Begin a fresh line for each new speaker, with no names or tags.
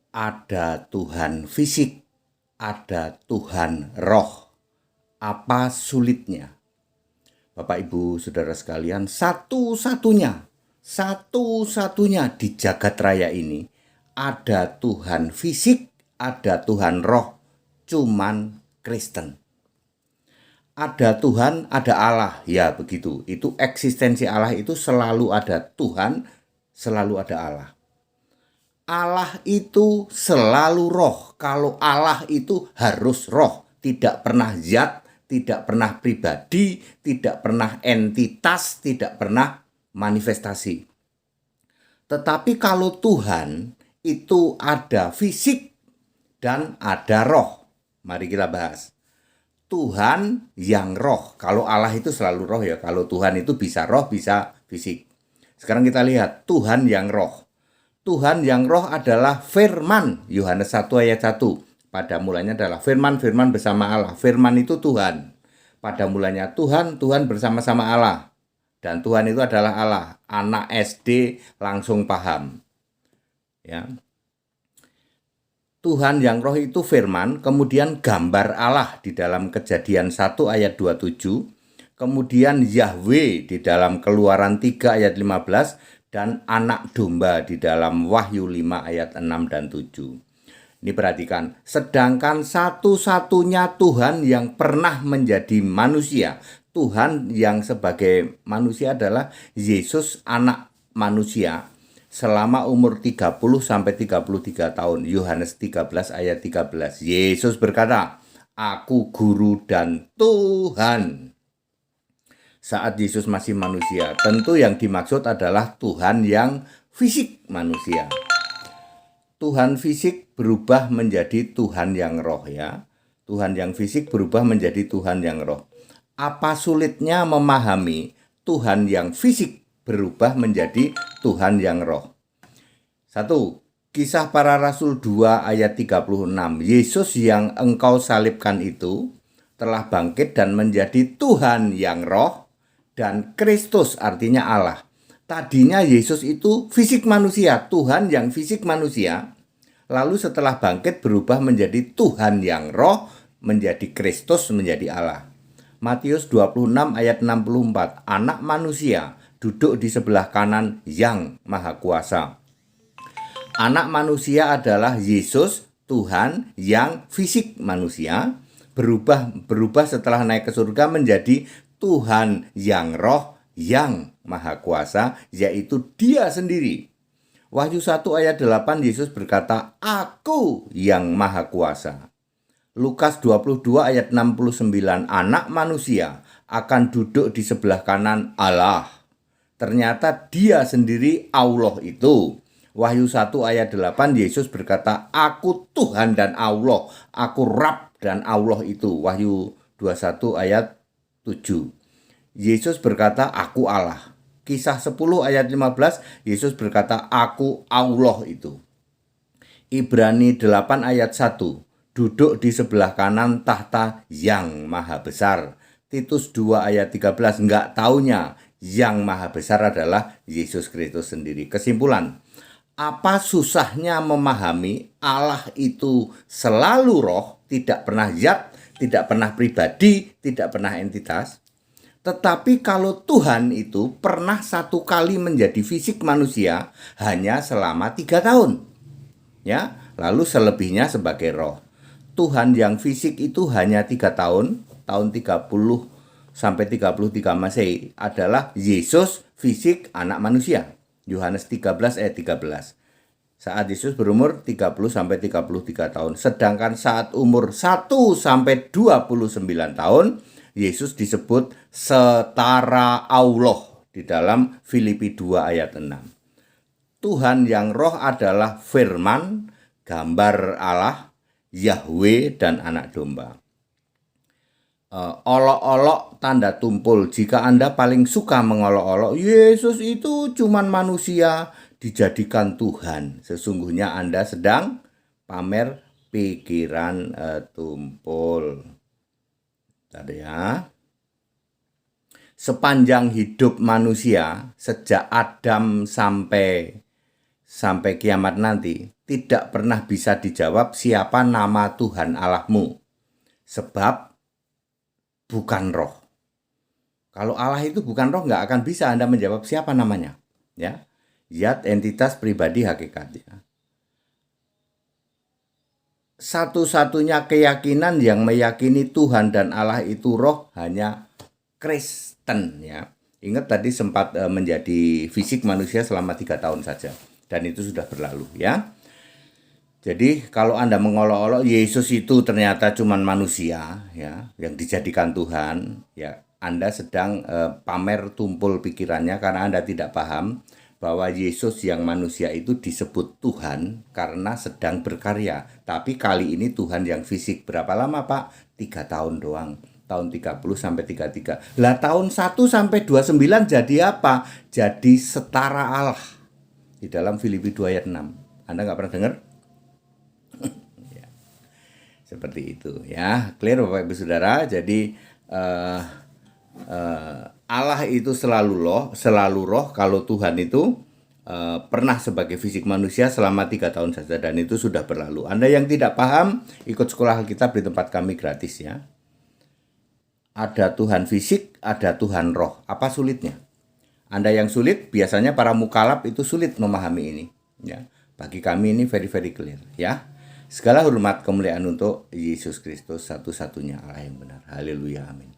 Ada Tuhan fisik, ada Tuhan roh. Apa sulitnya? Bapak Ibu Saudara sekalian, satu-satunya di jagat raya ini ada Tuhan fisik, ada Tuhan roh, cuman Kristen. Ada Tuhan, ada Allah, ya begitu. Itu eksistensi Allah itu selalu ada Tuhan, selalu ada Allah. Allah itu selalu roh. Kalau Allah itu harus roh, tidak pernah zat, tidak pernah pribadi, tidak pernah entitas, tidak pernah manifestasi. Tetapi kalau Tuhan itu ada fisik dan ada roh. Mari kita bahas. Tuhan yang roh. Kalau Allah itu selalu roh ya. Kalau Tuhan itu bisa roh, bisa fisik. Sekarang kita lihat Tuhan yang roh. Tuhan yang roh adalah firman. Yohanes 1 ayat 1. Pada mulanya adalah firman bersama Allah. Firman itu Tuhan. Pada mulanya Tuhan bersama-sama Allah. Dan Tuhan itu adalah Allah. Anak SD langsung paham. Ya. Tuhan yang roh itu firman, kemudian gambar Allah di dalam Kejadian 1 ayat 27, kemudian Yahweh di dalam Keluaran 3 ayat 15, dan anak domba di dalam Wahyu 5 ayat 6 dan 7. Ini perhatikan, sedangkan satu-satunya Tuhan yang pernah menjadi manusia, Tuhan yang sebagai manusia adalah Yesus anak manusia, selama umur 30 sampai 33 tahun. Yohanes 13 ayat 13. Yesus berkata, "Aku guru dan Tuhan." Saat Yesus masih manusia, tentu yang dimaksud adalah Tuhan yang fisik manusia. Tuhan fisik berubah menjadi Tuhan yang roh ya. Tuhan yang fisik berubah menjadi Tuhan yang roh. Apa sulitnya memahami Tuhan yang fisik berubah menjadi Tuhan yang roh? 1. Kisah Para Rasul 2 ayat 36. Yesus yang engkau salibkan itu telah bangkit dan menjadi Tuhan yang roh dan Kristus artinya Allah. Tadinya Yesus itu fisik manusia, Tuhan yang fisik manusia. Lalu setelah bangkit berubah menjadi Tuhan yang roh, menjadi Kristus, menjadi Allah. Matius 26 ayat 64. Anak manusia duduk di sebelah kanan yang maha kuasa. Anak manusia adalah Yesus, Tuhan yang fisik manusia, berubah setelah naik ke surga menjadi Tuhan yang roh, yang maha kuasa, yaitu Dia sendiri. Wahyu 1 ayat 8 Yesus berkata, "Aku yang maha kuasa." Lukas 22 ayat 69, anak manusia akan duduk di sebelah kanan Allah. Ternyata Dia sendiri Allah itu. Wahyu 1 ayat 8 Yesus berkata, "Aku Tuhan dan Allah, aku Rab dan Allah itu." Wahyu 21 ayat 7. Yesus berkata, "Aku Allah." Kisah 10 ayat 15 Yesus berkata, "Aku Allah itu." Ibrani 8 ayat 1, duduk di sebelah kanan tahta yang maha besar. Titus 2 ayat 13, enggak taunya yang maha besar adalah Yesus Kristus sendiri. Kesimpulan, apa susahnya memahami Allah itu selalu roh, tidak pernah zat, tidak pernah pribadi, tidak pernah entitas. Tetapi kalau Tuhan itu pernah satu kali menjadi fisik manusia hanya selama 3 tahun. Ya, lalu selebihnya sebagai roh. Tuhan yang fisik itu hanya 3 tahun, tahun 30 sampai 33 Masehi adalah Yesus fisik anak manusia. Yohanes 13 ayat 13. Saat Yesus berumur 30 sampai 33 tahun. Sedangkan saat umur 1 sampai 29 tahun, Yesus disebut setara Allah di dalam Filipi 2 ayat 6. Tuhan yang roh adalah firman, gambar Allah, Yahweh dan anak domba. Olok-olok tanda tumpul. Jika Anda paling suka mengolok-olok, Yesus itu cuman manusia dijadikan Tuhan. Sesungguhnya Anda sedang pamer pikiran tumpul. Tadi ya. Sepanjang hidup manusia, sejak Adam sampai kiamat nanti, tidak pernah bisa dijawab siapa nama Tuhan Allahmu, sebab bukan roh. Kalau Allah itu bukan roh, nggak akan bisa Anda menjawab siapa namanya. Ya, zat, entitas, pribadi, hakikatnya. Satu-satunya keyakinan yang meyakini Tuhan dan Allah itu roh hanya Kristen. Ya, ingat tadi sempat menjadi fisik manusia selama 3 tahun saja, dan itu sudah berlalu. Ya, jadi kalau Anda mengolok-olok Yesus itu ternyata cuman manusia, ya, yang dijadikan Tuhan, ya, Anda sedang pamer tumpul pikirannya karena Anda tidak paham bahwa Yesus yang manusia itu disebut Tuhan karena sedang berkarya. Tapi kali ini Tuhan yang fisik. Berapa lama, Pak? 3 tahun doang. Tahun 30 sampai 33. Lah tahun 1 sampai 29 jadi apa? Jadi setara Allah. Di dalam Filipi 2 ayat 6. Anda nggak pernah dengar? Seperti itu ya, clear Bapak Ibu Saudara. Jadi Allah itu selalu roh. Kalau Tuhan itu pernah sebagai fisik manusia selama 3 tahun saja, dan itu sudah berlalu. Anda yang tidak paham, ikut sekolah Alkitab di tempat kami gratis ya. Ada Tuhan fisik, ada Tuhan roh. Apa sulitnya? Anda yang sulit, biasanya para mukalaf itu sulit memahami ini ya. Bagi kami ini very very clear ya. Segala hormat kemuliaan untuk Yesus Kristus, satu-satunya Allah yang benar. Haleluya, amin.